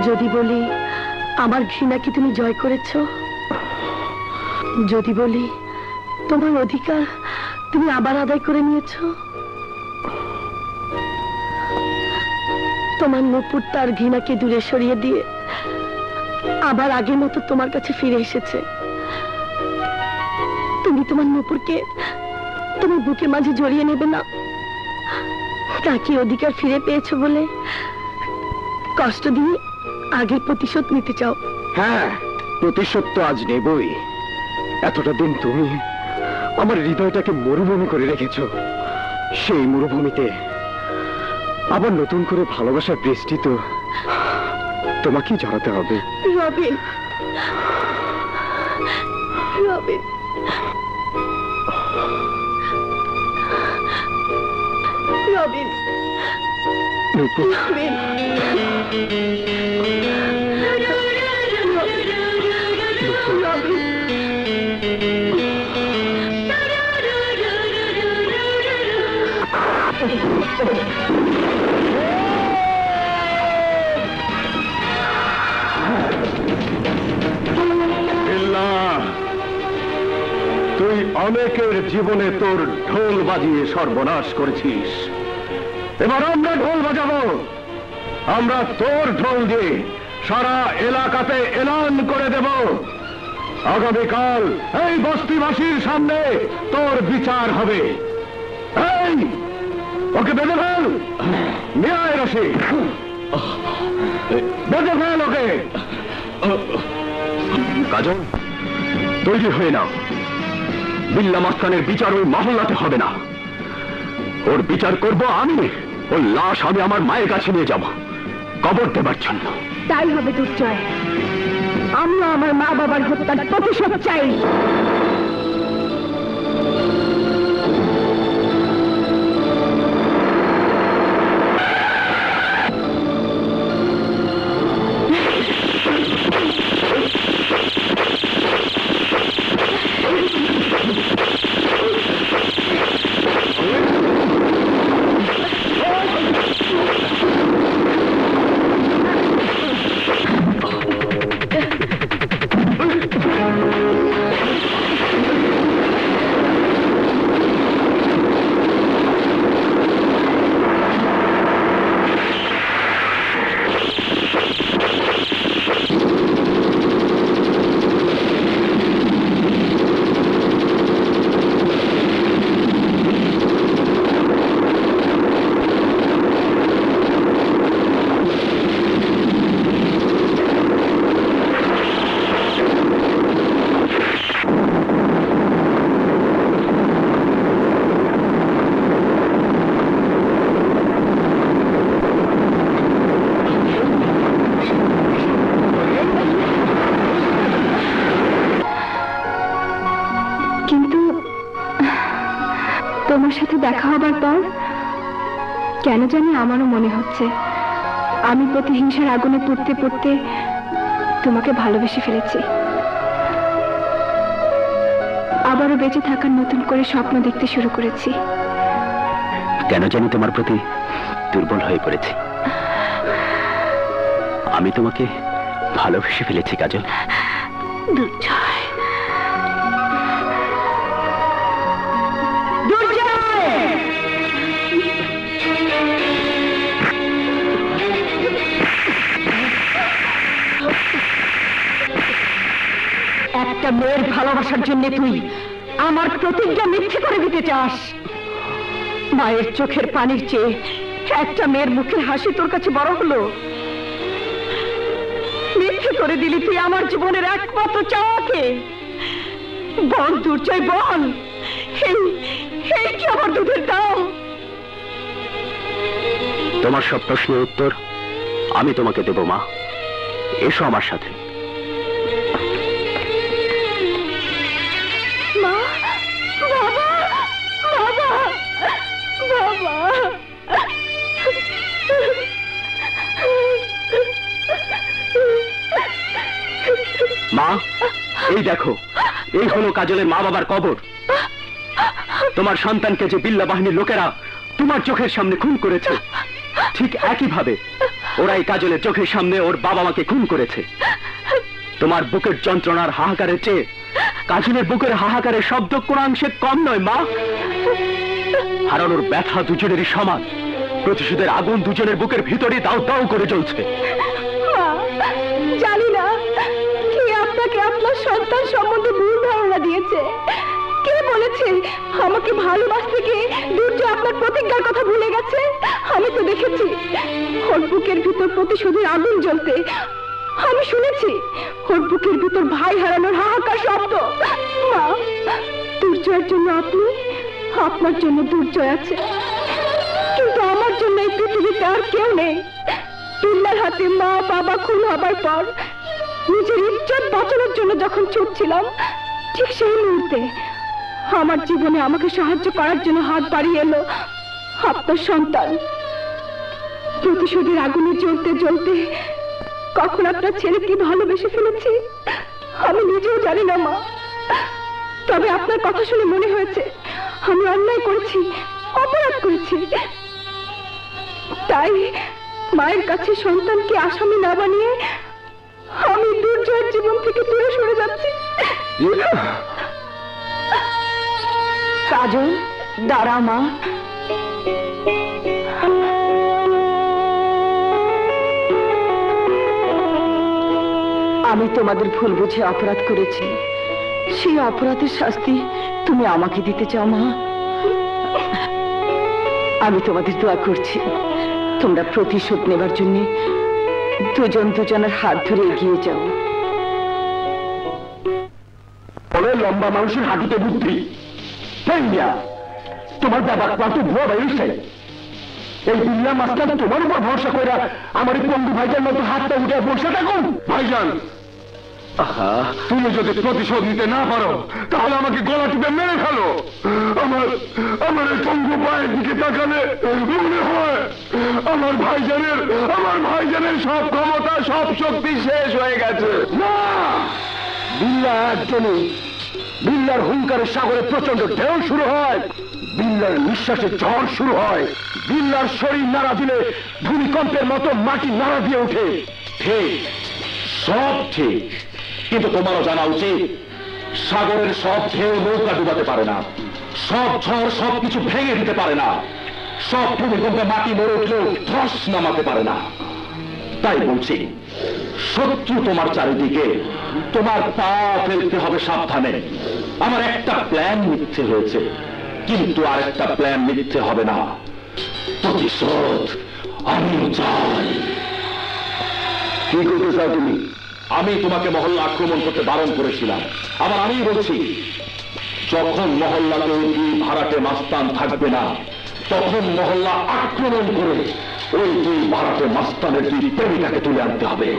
যদি বলি আমার ঘৃণা কি তুমি জয় করেছ, যদি বলি তোমার অধিকার তুমি আবার আদায় করে নিয়েছ, তোমার নূপুর তার ঘৃণাকে দূরে সরিয়ে দিয়ে আবার আগের মতো তোমার কাছে ফিরে এসেছে, তুমি তোমার নূপুরকে তোমার বুকের মাঝে জড়িয়ে নেবে না? তাকে অধিকার ফিরে পেয়েছো বলে কষ্ট দিয়ে আগের প্রতিশোধ নিতে চাও? হ্যাঁ, প্রতিশোধ তো আজ নেবই। এতটা দিন তুমি আমার হৃদয়টাকে মরুভূমি করে রেখেছো, সেই মরুভূমিতে আবার নতুন করে ভালোবাসার বৃষ্টি তো তোমাকেই ঝরাতে হবে। রবিন, রবিন, রবিন, রবিন, তুই অনেকের জীবনে তোর ঢোল বাজিয়ে সর্বনাশ করেছিস, এবার আমরা ঢোল বাজাবো। আমরা তোর ঢোল দিয়ে সারা এলাকাতে এলান করে দেব, আগামীকাল এই বস্তিবাসীর সামনে তোর বিচার হবে। এই ওকে বেঁধে ফেল, ন্যায় রশি বেঁধে ফেল ওকে। কাজল, তৈরি হয়ে নাও। বিল্লা মাস্তানের বিচার ওই মহল্লাতে হবে না, ওর বিচার করব আমি। ওর লাশ আমি আমার মায়ের কাছে নিয়ে যাব কবর দেবার জন্য। তাই হবে দুর্জয়, আমিও আমার মা বাবার হত্যার প্রতিশোধ চাই। তোমার সাথে দেখা হবার পর কেন জানি আমারও মনে হচ্ছে আমি প্রতিহিংসার আগুনে পুড়তে পুড়তে তোমাকে ভালোবেসে ফেলেছি। আবারও বেঁচে থাকার নতুন করে স্বপ্ন দেখতে শুরু করেছি। কেন জানি তোমার প্রতি দুর্বল হয়ে পড়েছি। আমি তোমাকে ভালোবেসে ফেলেছি কাজল। দুর্জয়, একটা মেয়ের ভালোবাসার জন্য তুই আমার প্রতিজ্ঞা মিথ্যে করে দিতে চাস? মায়ের চোখের পানির চেয়ে একটা মেয়ের মুখের হাসি তোর কাছে বড় হলো? মিথ্যে করে দিলি তুই আমার জীবনের একমাত্র চাওয়াকে। বল দুর্জয়, বল, এই কি আমার দুধের দাম? তোমার সব প্রশ্নের উত্তর আমি তোমাকে দেব মা। এসো আমার সাথে। মা, এই দেখো, এই হলো কাজলের মা বাবার কবর। তোমার সন্তানকে যে বিল্লা বাহিনীর লোকেরা তোমার চোখের সামনে খুন করেছে, ঠিক একইভাবে ওরাই কাজলের চোখের সামনে ওর বাবা মাকে খুন করেছে। তোমার বুকের যন্ত্রণার হাহাকারের চেয়ে কাজলের বুকের হাহাকারের শব্দ কোনাংশে কম নয় মা। হারানোর ব্যথা দুজনেরই সমান। প্রতিশোধের আগুন দুজনের বুকের ভিতরে দাও দাও করে জ্বলছে। জানি না কে আপনাকে আপনার সন্তান সম্বন্ধে ভুল ধারণা দিয়েছে। কে বলেছে আমাকে ভালোবাসতে গিয়ে দুর্জয় আপনার প্রতিজ্ঞার কথা ভুলে গেছে? আমি তো দেখেছি ওর বুকের ভিতর প্রতিশোধের আগুন জ্বলতে। আমি শুনেছি ওর বুকের ভিতর ভাই হারানোর হাহাকার শব্দ। মা, দুর্জয়ের জন্য আপনি, আপনার জন্য দুর্জয় আছে, কিন্তু আমার জন্য এই পৃথিবীতে আর কেউ নেই। বিল্লার হাতে মা বাবা খুন হবার পর নিজের ইজ্জত বাঁচানোর জন্য যখন ছুটছিলাম, ঠিক সেই মুহূর্তে আমার জীবনে আমাকে সাহায্য করার জন্য হাত বাড়িয়ে এলো আপনার সন্তান। প্রতিশোধের আগুনে জ্বলতে জ্বলতে কখন আপনার ছেলেকে ভালোবেসে ফেলেছি আমি নিজেও জানি না মা। তবে আপনার কথা শুনে মনে হয়েছে আমি অন্যায় করেছি, অপরাধ করেছি। তাই মায়ের কাছে সন্তানকে আসামি না বানিয়ে আমি দুর্জয়ের জীবন থেকে দূরে সরে যাচ্ছি। কাজল, দাঁড়া মা। আমি তোমাদের ভুল বুঝে অপরাধ করেছি, সেই অপরাধের শাস্তি তুমি আমাকে দিতে চাও মা? আমি তোমাদের দোয়া করছি তোমরা প্রতিশোধ নেবার জন্য দুজন দুজনের হাত ধরে এগিয়ে যাও। লম্বা মানুষের হাঁটুতে বুদ্ধি, তোমার ব্যাপার কত ভুয়া বাইরে। এই বিল্লা মাস্টার তোমার উপর ভরসা করে আমার এই পঙ্গু ভাইজান মতো হাতটা উঠে বসে থাকুন। ভাইজান, তুমি যদি প্রতিশোধ নিতে না পারো তাহলে আমাকে গলা টিপে মেরে ফেলো। আমার এই পঙ্গু পায়ের দিকে তাকালে মনে হয় আমার ভাইজানের সব ক্ষমতা, সব শক্তি শেষ হয়ে গেছে। না, বিল্লা একজনই। বিল্লার হুঙ্কারের সাগরে প্রচন্ড ঢেউ শুরু হয়, বিল্লার নিঃশ্বাসে ঝড় শুরু হয়, বিল্লার শরীর নাড়া দিলে ভূমিকম্পের মতো মাটি নাড়া দিয়ে ওঠে। ঠিক, সব ঠিক, কিন্তু তোমারও জানা উচিত সাগরের সব ঢেউ নৌকা ডুবাতে পারে না, সব ঝড় সবকিছু ভেঙে দিতে পারে না, সব ভূমিকম্পে মাটি নড়ে উঠলেও ধস নামাতে পারে না। তাই বলছি, শত্রু তোমার চারিদিকে, তোমার পা ফেলতে হবে সাবধানে। আমার একটা প্ল্যান মিথ্যে হয়েছে, কিন্তু আরেকটা প্ল্যান মিথ্যে হবে না। প্রতিশোধ আমিও চাই। কি করতে চাও তুমি? আমি তোমাকে মহল্লা আক্রমণ করতে বারণ করেছিলাম, আবার আমি বলছি যখন মহল্লাতে দুই ভাড়াটে মাস্তান থাকবে না তখন মহল্লা আক্রমণ করে ওই দুই ভাড়াটে মাস্তানের দুই প্রেমিকাকে তুলে আনতে হবে।